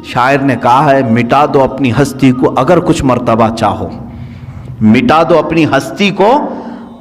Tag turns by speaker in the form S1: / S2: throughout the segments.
S1: شاعر نے کہا ہے مٹا دو اپنی ہستی کو اگر کچھ مرتبہ چاہو، مٹا دو اپنی ہستی کو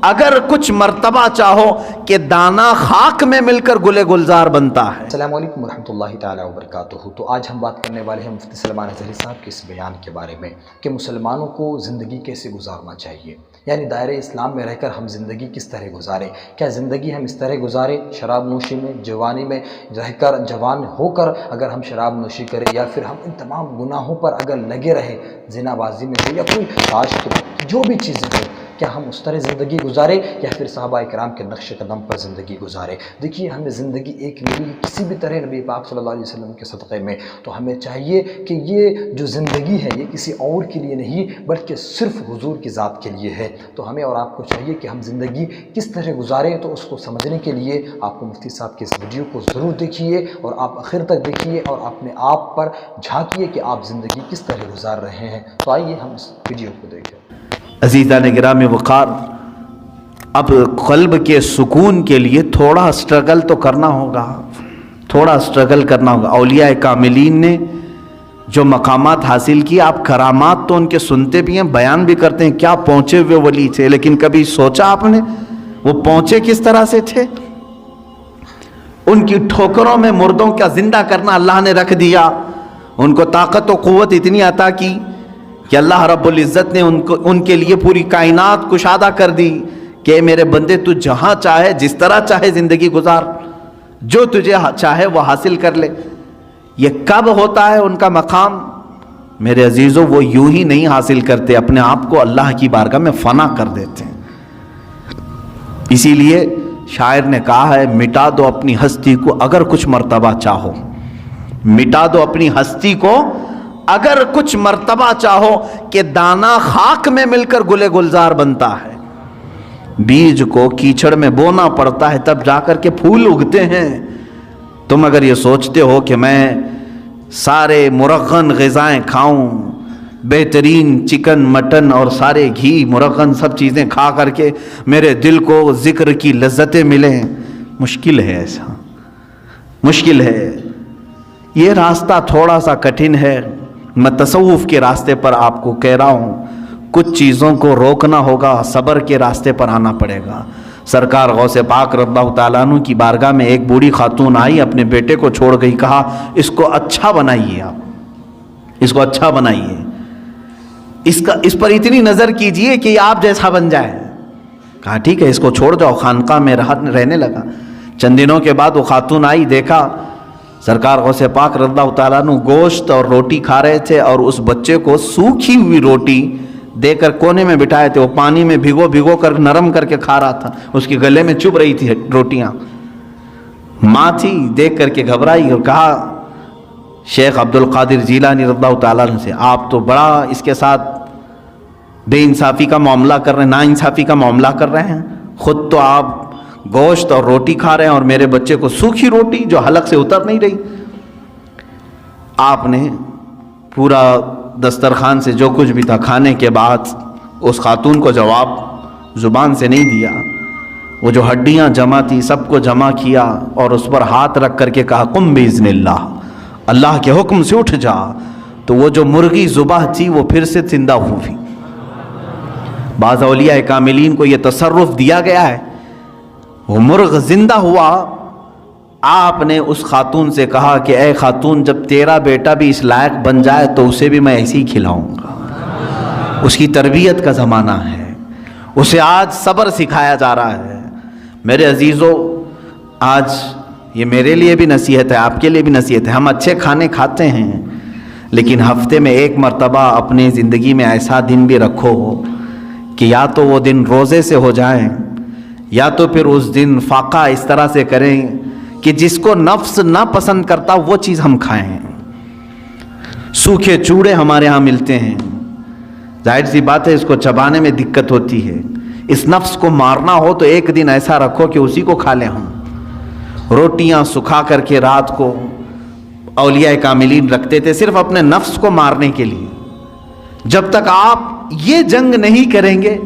S1: اگر کچھ مرتبہ چاہو کہ دانا خاک میں مل کر گلے گلزار بنتا ہے۔
S2: السلام علیکم ورحمۃ اللہ تعالیٰ وبرکاتہ۔ تو آج ہم بات کرنے والے ہیں مفتی سلمان اظہری صاحب کے اس بیان کے بارے میں کہ مسلمانوں کو زندگی کیسے گزارنا چاہیے، یعنی دائرۂ اسلام میں رہ کر ہم زندگی کس طرح گزاریں۔ کیا زندگی ہم اس طرح گزاریں شراب نوشی میں، جوانی میں رہ کر، جوان ہو کر اگر ہم شراب نوشی کریں، یا پھر ہم ان تمام گناہوں پر اگر لگے رہیں، زنا بازی میں ہو یا کوئی عاشق جو بھی چیزیں ہو، کیا ہم اس طرح زندگی گزاریں یا پھر صحابہ کرام کے نقش قدم پر زندگی گزاریں؟ دیکھیے ہمیں زندگی ایک ملی کسی بھی طرح نبی پاک صلی اللہ علیہ وسلم کے صدقے میں، تو ہمیں چاہیے کہ یہ جو زندگی ہے یہ کسی اور کے لیے نہیں بلکہ صرف حضور کی ذات کے لیے ہے۔ تو ہمیں اور آپ کو چاہیے کہ ہم زندگی کس طرح گزاریں، تو اس کو سمجھنے کے لیے آپ کو مفتی صاحب کے اس ویڈیو کو ضرور دیکھیے اور آپ آخر تک دیکھیے اور اپنے آپ پر جھانکیے کہ آپ زندگی کس طرح گزار رہے ہیں۔ تو آئیے ہم اس ویڈیو کو دیکھیں۔
S1: عزیزان گرامی وقار، اب قلب کے سکون کے لیے تھوڑا سٹرگل تو کرنا ہوگا، تھوڑا سٹرگل کرنا ہوگا۔ اولیاء کاملین نے جو مقامات حاصل کیے، آپ کرامات تو ان کے سنتے بھی ہیں، بیان بھی کرتے ہیں، کیا پہنچے ہوئے ولی تھے، لیکن کبھی سوچا آپ نے وہ پہنچے کس طرح سے تھے؟ ان کی ٹھوکروں میں مردوں کا زندہ کرنا اللہ نے رکھ دیا، ان کو طاقت و قوت اتنی عطا کی کہ اللہ رب العزت نے ان کے لیے پوری کائنات کشادہ کر دی کہ اے میرے بندے تو جہاں چاہے جس طرح چاہے زندگی گزار، جو تجھے چاہے وہ حاصل کر لے۔ یہ کب ہوتا ہے ان کا مقام؟ میرے عزیزوں، وہ یوں ہی نہیں حاصل کرتے، اپنے آپ کو اللہ کی بارگاہ میں فنا کر دیتے ہیں۔ اسی لیے شاعر نے کہا ہے مٹا دو اپنی ہستی کو اگر کچھ مرتبہ چاہو، مٹا دو اپنی ہستی کو اگر کچھ مرتبہ چاہو کہ دانا خاک میں مل کر گلے گلزار بنتا ہے۔ بیج کو کیچڑ میں بونا پڑتا ہے تب جا کر کے پھول اگتے ہیں۔ تم اگر یہ سوچتے ہو کہ میں سارے مرغن غذائیں کھاؤں، بہترین چکن مٹن اور سارے گھی مرغن سب چیزیں کھا کر کے میرے دل کو ذکر کی لذتیں ملیں، مشکل ہے، ایسا مشکل ہے۔ یہ راستہ تھوڑا سا کٹھن ہے۔ میں تصوف کے راستے پر آپ کو کہہ رہا ہوں، کچھ چیزوں کو روکنا ہوگا، صبر کے راستے پر آنا پڑے گا۔ سرکار غوث پاک رضی اللہ تعالیٰ عنہ کی بارگاہ میں ایک بوڑھی خاتون آئی، اپنے بیٹے کو چھوڑ گئی، کہا اس کو اچھا بنائیے، آپ اس کو اچھا بنائیے، اس پر اتنی نظر کیجئے کہ یہ آپ جیسا بن جائے۔ کہا ٹھیک ہے، اس کو چھوڑ جاؤ۔ خانقاہ میں رہنے لگا۔ چند دنوں کے بعد وہ خاتون آئی، دیکھا سرکار غوث پاک رضی اللہ تعالیٰ عنہ گوشت اور روٹی کھا رہے تھے، اور اس بچے کو سوکھی ہوئی روٹی دے کر کونے میں بٹھائے تھے، وہ پانی میں بھگو کر نرم کر کے کھا رہا تھا، اس کے گلے میں چبھ رہی تھی روٹیاں۔ ماں تھی، دیکھ کر کے گھبرائی اور کہا شیخ عبد القادر جیلانی رضی اللہ تعالیٰ عنہ سے، آپ تو بڑا اس کے ساتھ بے انصافی کا معاملہ کر رہے ہیں، نا انصافی کا معاملہ کر رہے ہیں، خود تو آپ گوشت اور روٹی کھا رہے ہیں اور میرے بچے کو سوکھی روٹی جو حلق سے اتر نہیں رہی۔ آپ نے پورا دسترخوان سے جو کچھ بھی تھا کھانے کے بعد اس خاتون کو جواب زبان سے نہیں دیا، وہ جو ہڈیاں جمع تھی سب کو جمع کیا اور اس پر ہاتھ رکھ کر کے کہا قم باذن اللہ، اللہ کے حکم سے اٹھ جا۔ تو وہ جو مرغی ذبح تھی وہ پھر سے زندہ ہوئی۔ بعض اولیاء کاملین کو یہ تصرف دیا گیا ہے، وہ مرغ زندہ ہوا۔ آپ نے اس خاتون سے کہا کہ اے خاتون، جب تیرا بیٹا بھی اس لائق بن جائے تو اسے بھی میں ایسے ہی کھلاؤں گا۔ اس کی تربیت کا زمانہ ہے، اسے آج صبر سکھایا جا رہا ہے۔ میرے عزیزو، آج یہ میرے لیے بھی نصیحت ہے، آپ کے لیے بھی نصیحت ہے۔ ہم اچھے کھانے کھاتے ہیں، لیکن ہفتے میں ایک مرتبہ اپنی زندگی میں ایسا دن بھی رکھو کہ یا تو وہ دن روزے سے ہو جائیں، یا تو پھر اس دن فاقہ اس طرح سے کریں کہ جس کو نفس نہ پسند کرتا وہ چیز ہم کھائیں۔ سوکھے چوڑے ہمارے ہاں ملتے ہیں، ظاہر سی بات ہے اس کو چبانے میں دقت ہوتی ہے۔ اس نفس کو مارنا ہو تو ایک دن ایسا رکھو کہ اسی کو کھا لیں ہم۔ روٹیاں سکھا کر کے رات کو اولیاء کاملین رکھتے تھے صرف اپنے نفس کو مارنے کے لیے۔ جب تک آپ یہ جنگ نہیں کریں گے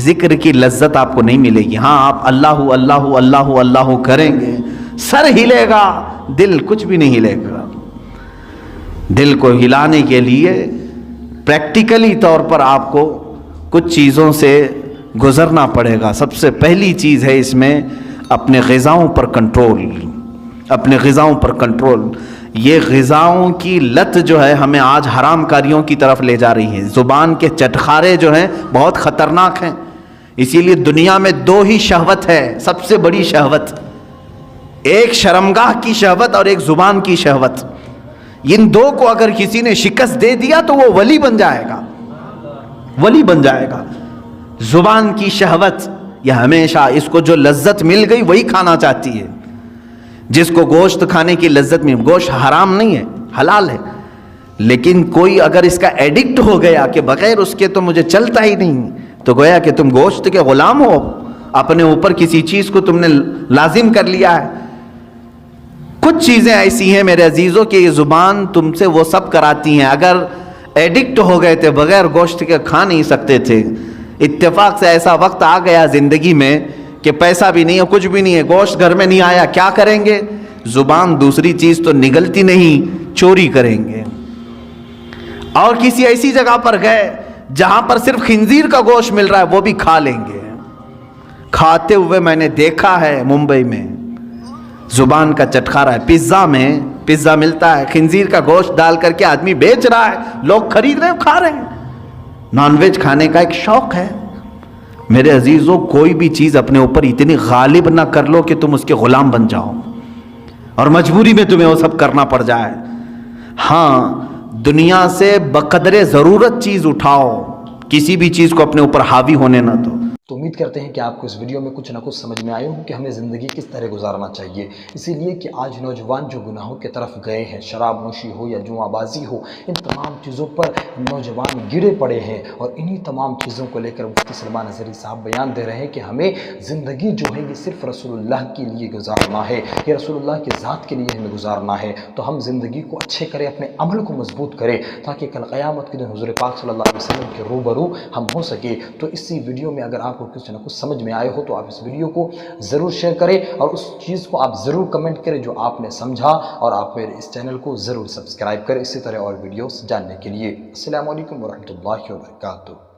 S1: ذکر کی لذت آپ کو نہیں ملے گی۔ ہاں آپ اللہ اللہ اللہ اللہ کریں گے، سر ہلے گا، دل کچھ بھی نہیں ہلے گا۔ دل کو ہلانے کے لیے پریکٹیکلی طور پر آپ کو کچھ چیزوں سے گزرنا پڑے گا. سب سے پہلی چیز ہے اس میں اپنے غذاؤں پر کنٹرول. اپنے غذاؤں پر کنٹرول. یہ غذاؤں کی لت جو ہے ہمیں آج حرام کاریوں کی طرف لے جا رہی ہے. زبان کے چٹخارے جو ہیں بہت خطرناک ہیں. اسی لیے دنیا میں دو ہی شہوت ہے, سب سے بڑی شہوت, ایک شرمگاہ کی شہوت اور ایک زبان کی شہوت. ان دو کو اگر کسی نے شکست دے دیا تو وہ ولی بن جائے گا, ولی بن جائے گا. زبان کی شہوت یہ ہمیشہ اس کو جو لذت مل گئی وہی کھانا چاہتی ہے. جس کو گوشت کھانے کی لذت میں, گوشت حرام نہیں ہے, حلال ہے, لیکن کوئی اگر اس کا ایڈکٹ ہو گیا کہ بغیر اس کے تو مجھے چلتا ہی نہیں, تو گویا کہ تم گوشت کے غلام ہو, اپنے اوپر کسی چیز کو تم نے لازم کر لیا ہے. کچھ چیزیں ایسی ہیں میرے عزیزوں کہ یہ زبان تم سے وہ سب کراتی ہیں. اگر ایڈکٹ ہو گئے تھے, بغیر گوشت کے کھا نہیں سکتے تھے, اتفاق سے ایسا وقت آ گیا زندگی میں کہ پیسہ بھی نہیں ہے, کچھ بھی نہیں ہے, گوشت گھر میں نہیں آیا, کیا کریں گے؟ زبان دوسری چیز تو نگلتی نہیں, چوری کریں گے. اور کسی ایسی جگہ پر گئے جہاں پر صرف خنزیر کا گوشت مل رہا ہے, وہ بھی کھا لیں گے. کھاتے ہوئے میں نے دیکھا ہے ممبئی میں, زبان کا چٹخارا ہے. پیزا میں پیزا ملتا ہے, خنزیر کا گوشت ڈال کر کے آدمی بیچ رہا ہے, لوگ خرید رہے ہیں, کھا رہے ہیں. نان ویج کھانے کا ایک شوق ہے. میرے عزیزوں, کوئی بھی چیز اپنے اوپر اتنی غالب نہ کر لو کہ تم اس کے غلام بن جاؤ اور مجبوری میں تمہیں وہ سب کرنا پڑ جائے. ہاں, دنیا سے بقدر ضرورت چیز اٹھاؤ, کسی بھی چیز کو اپنے اوپر حاوی ہونے نہ دو.
S2: تو امید کرتے ہیں کہ آپ کو اس ویڈیو میں کچھ نہ کچھ سمجھ میں آئے ہوں کہ ہمیں زندگی کس طرح گزارنا چاہیے. اسی لیے کہ آج نوجوان جو گناہوں کی طرف گئے ہیں, شراب نوشی ہو یا جوا بازی ہو, ان تمام چیزوں پر نوجوان گرے پڑے ہیں. اور انہی تمام چیزوں کو لے کر مفتی سلمان اظہری صاحب بیان دے رہے ہیں کہ ہمیں زندگی جو ہے یہ صرف رسول اللہ کے لیے گزارنا ہے, یہ رسول اللہ کی ذات کے لیے ہمیں گزارنا ہے. تو ہم زندگی کو اچھے کریں, اپنے عمل کو مضبوط کریں, تاکہ کل قیامت کے دن حضور پاک صلی اللہ علیہ وسلم کے روبرو ہم ہو سکے. تو اسی ویڈیو میں اگر آپ کو کچھ نہ کچھ سمجھ میں آئے ہو تو آپ اس ویڈیو کو ضرور شیئر کریں, اور اس چیز کو آپ ضرور کمنٹ کریں جو آپ نے سمجھا, اور آپ میرے اس چینل کو ضرور سبسکرائب کریں اسی طرح اور ویڈیوز جاننے کے لیے. السلام علیکم ورحمۃ اللہ وبرکاتہ.